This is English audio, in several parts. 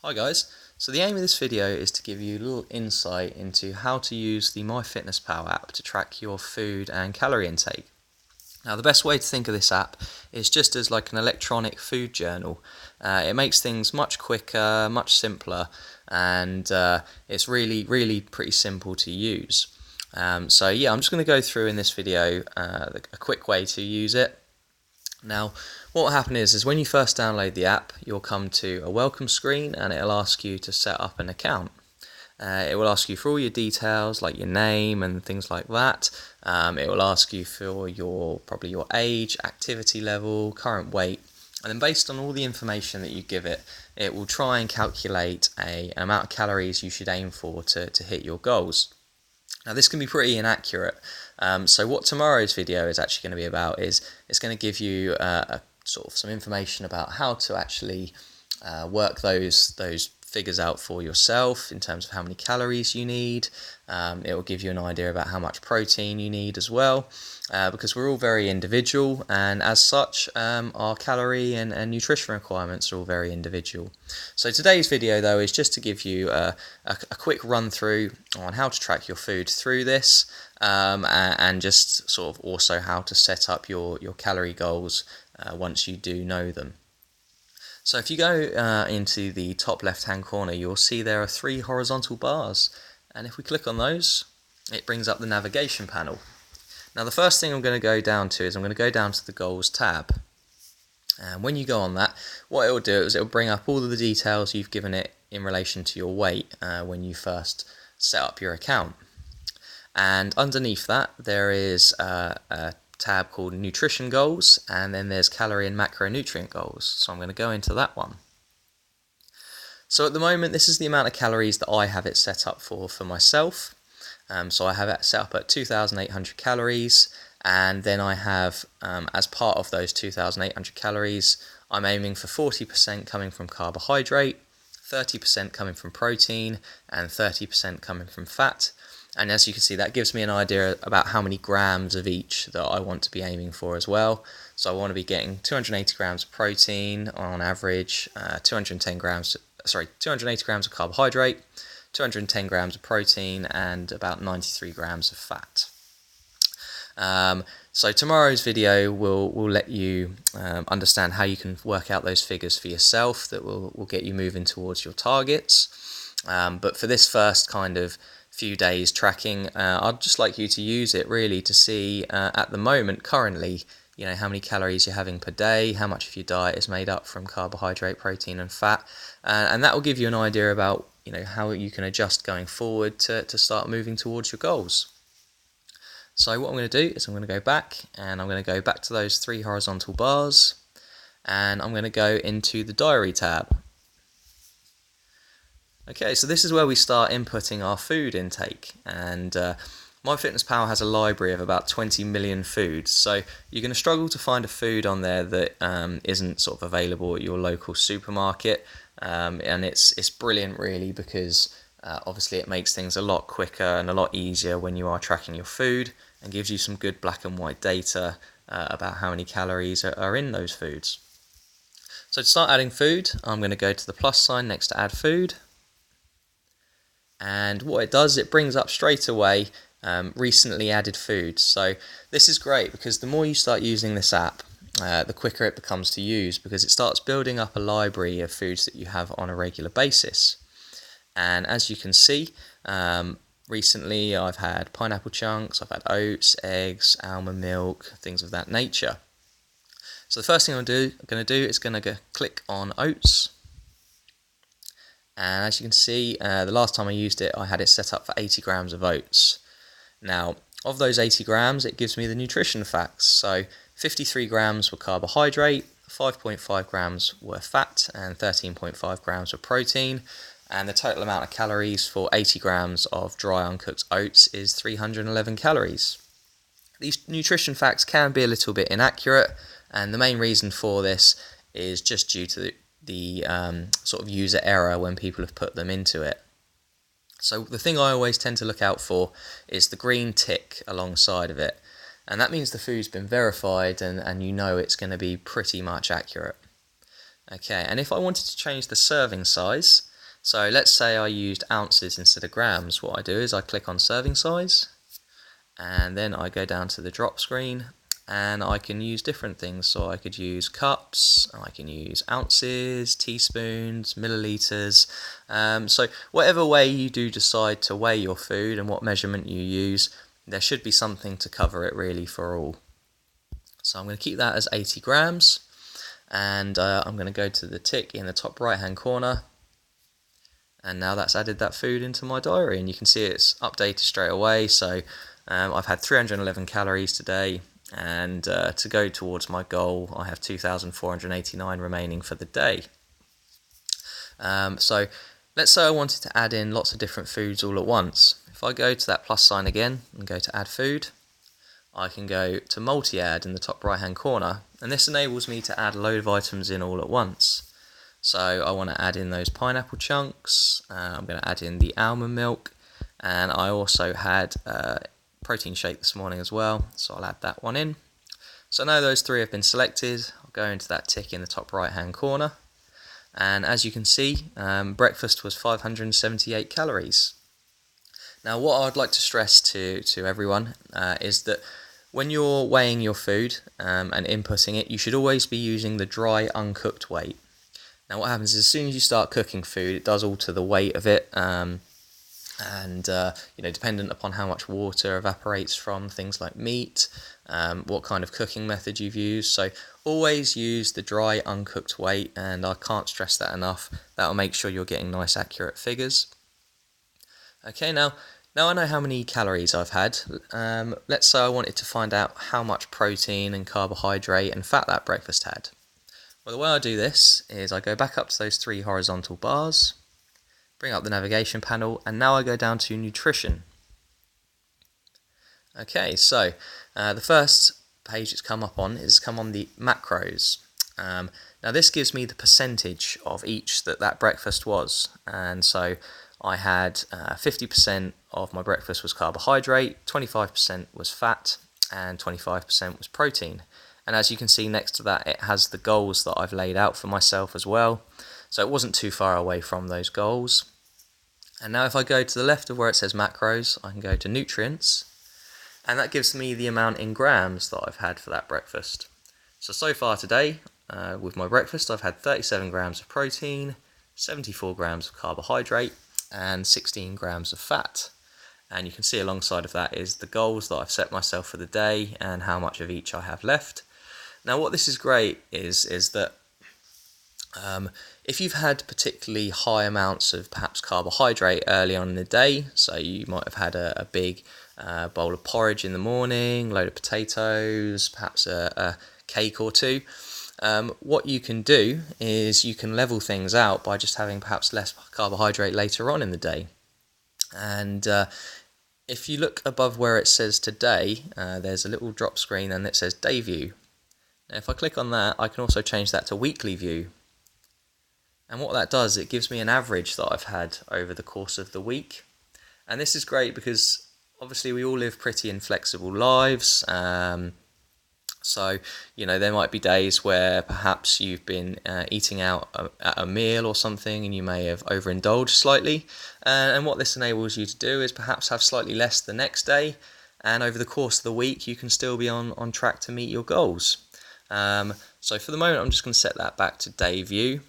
Hi guys, so the aim of this video is to give you a little insight into how to use the MyFitnessPal app to track your food and calorie intake. Now the best way to think of this app is just as like an electronic food journal. It makes things much quicker, much simpler, and it's really pretty simple to use. So yeah, I'm just going to go through in this video a quick way to use it. Now, what will happen is when you first download the app, you'll come to a welcome screen and it'll ask you to set up an account. It will ask you for all your details, like your name and things like that. It will ask you for probably your age, activity level, current weight, and then based on all the information that you give it, it will try and calculate an amount of calories you should aim for to hit your goals. Now this can be pretty inaccurate, so what tomorrow's video is actually going to be about is it's going to give you sort of some information about how to actually work those figures out for yourself in terms of how many calories you need. It will give you an idea about how much protein you need as well, because we're all very individual, and as such our calorie and nutrition requirements are all very individual. So today's video though is just to give you a quick run through on how to track your food through this, and just sort of also how to set up your calorie goals once you do know them. So if you go into the top left hand corner, you'll see there are 3 horizontal bars, and if we click on those, it brings up the navigation panel. Now the first thing I'm going to go down to is I'm going to go down to the goals tab, and when you go on that, what it will do is it will bring up all of the details you've given it in relation to your weight when you first set up your account. And underneath that there is a tab called nutrition goals, and then there's calorie and macronutrient goals. So I'm going to go into that one. So at the moment this is the amount of calories that I have it set up for myself. So I have it set up at 2,800 calories, and then I have as part of those 2,800 calories I'm aiming for 40% coming from carbohydrate, 30% coming from protein, and 30% coming from fat. And as you can see, that gives me an idea about how many grams of each that I want to be aiming for as well. So I want to be getting 280 grams of protein on average, 280 grams of carbohydrate, 210 grams of protein, and about 93 grams of fat. So tomorrow's video will let you understand how you can work out those figures for yourself that will get you moving towards your targets. But for this first kind of few days tracking, I'd just like you to use it really to see at the moment currently how many calories you're having per day, how much of your diet is made up from carbohydrate, protein and fat, and that will give you an idea about how you can adjust going forward to start moving towards your goals. So what I'm going to do is I'm going to go back, and I'm going to go back to those 3 horizontal bars, and I'm going to go into the diary tab. Okay, so this is where we start inputting our food intake, and MyFitnessPal has a library of about 20 million foods, so you're going to struggle to find a food on there that isn't sort of available at your local supermarket, and it's brilliant really, because obviously it makes things a lot quicker and a lot easier when you are tracking your food, and gives you some good black and white data about how many calories are in those foods. So to start adding food, I'm going to go to the plus sign next to add food. And what it does, it brings up straight away recently added foods. So this is great because the more you start using this app, the quicker it becomes to use, because it starts building up a library of foods that you have on a regular basis. And as you can see, recently I've had pineapple chunks, I've had oats, eggs, almond milk, things of that nature. So the first thing I'm going to do is going to click on oats. And as you can see, the last time I used it, I had it set up for 80 grams of oats. Now, of those 80 grams, it gives me the nutrition facts. So 53 grams were carbohydrate, 5.5 grams were fat, and 13.5 grams were protein. And the total amount of calories for 80 grams of dry uncooked oats is 311 calories. These nutrition facts can be a little bit inaccurate, and the main reason for this is just due to the sort of user error when people have put them into it. So the thing I always tend to look out for is the green tick alongside of it, and that means the food's been verified and it's going to be pretty much accurate. Okay, and if I wanted to change the serving size, So let's say I used ounces instead of grams. What I do is I click on serving size, and then I go down to the drop screen, and I can use different things. So I could use cups, I can use ounces, teaspoons, milliliters. So whatever way you do decide to weigh your food and what measurement you use, there should be something to cover it really for all. So I'm going to keep that as 80 grams, and I'm going to go to the tick in the top right hand corner, and now that's added that food into my diary, and you can see it's updated straight away. So I've had 311 calories today, and to go towards my goal I have 2,489 remaining for the day. So let's say I wanted to add in lots of different foods all at once. If I go to that plus sign again and go to add food, I can go to multi-add in the top right hand corner, and this enables me to add a load of items in all at once. So I want to add in those pineapple chunks, I'm going to add in the almond milk, and I also had a protein shake this morning as well, so I'll add that one in. So now those three have been selected, I'll go into that tick in the top right hand corner, and as you can see, breakfast was 578 calories. Now what I'd like to stress to everyone is that when you're weighing your food and inputting it, you should always be using the dry uncooked weight. Now what happens is as soon as you start cooking food, it does alter the weight of it, and dependent upon how much water evaporates from things like meat, what kind of cooking method you've used. So always use the dry uncooked weight, and I can't stress that enough. That'll make sure you're getting nice accurate figures. Okay, now I know how many calories I've had. Let's say I wanted to find out how much protein and carbohydrate and fat that breakfast had. Well, the way I do this is I go back up to those three horizontal bars, bring up the navigation panel, and now I go down to nutrition. Okay, so the first page it's come up on is come on the macros. Now this gives me the percentage of each that breakfast was, and so I had 50% of my breakfast was carbohydrate, 25% was fat, and 25% was protein. And as you can see next to that, it has the goals that I've laid out for myself as well. So it wasn't too far away from those goals. And now if I go to the left of where it says macros, I can go to nutrients, and that gives me the amount in grams that I've had for that breakfast. So far today, with my breakfast, I've had 37 grams of protein, 74 grams of carbohydrate, and 16 grams of fat. And you can see alongside of that is the goals that I've set myself for the day and how much of each I have left. Now what this is great is that if you've had particularly high amounts of perhaps carbohydrate early on in the day, so you might have had a big bowl of porridge in the morning, load of potatoes, perhaps a cake or two, what you can do is you can level things out by just having perhaps less carbohydrate later on in the day. And if you look above where it says today, there's a little drop screen and it says day view. Now if I click on that, I can also change that to weekly view. And what that does, it gives me an average that I've had over the course of the week. And this is great because obviously we all live pretty inflexible lives. So, there might be days where perhaps you've been eating out at a meal or something and you may have overindulged slightly. And what this enables you to do is perhaps have slightly less the next day. And over the course of the week, you can still be on track to meet your goals. So for the moment, I'm just going to set that back to day view.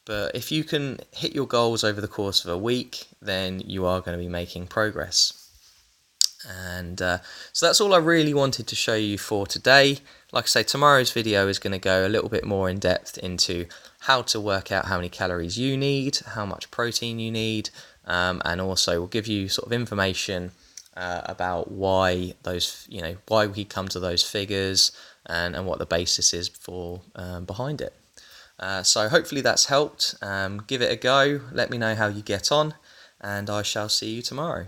But if you can hit your goals over the course of a week, then you are going to be making progress. And so that's all I really wanted to show you for today. Like I say, tomorrow's video is going to go a little bit more in depth into how to work out how many calories you need, how much protein you need, and also will give you sort of information about why why we come to those figures and what the basis is for behind it. So hopefully that's helped. Give it a go. Let me know how you get on, and I shall see you tomorrow.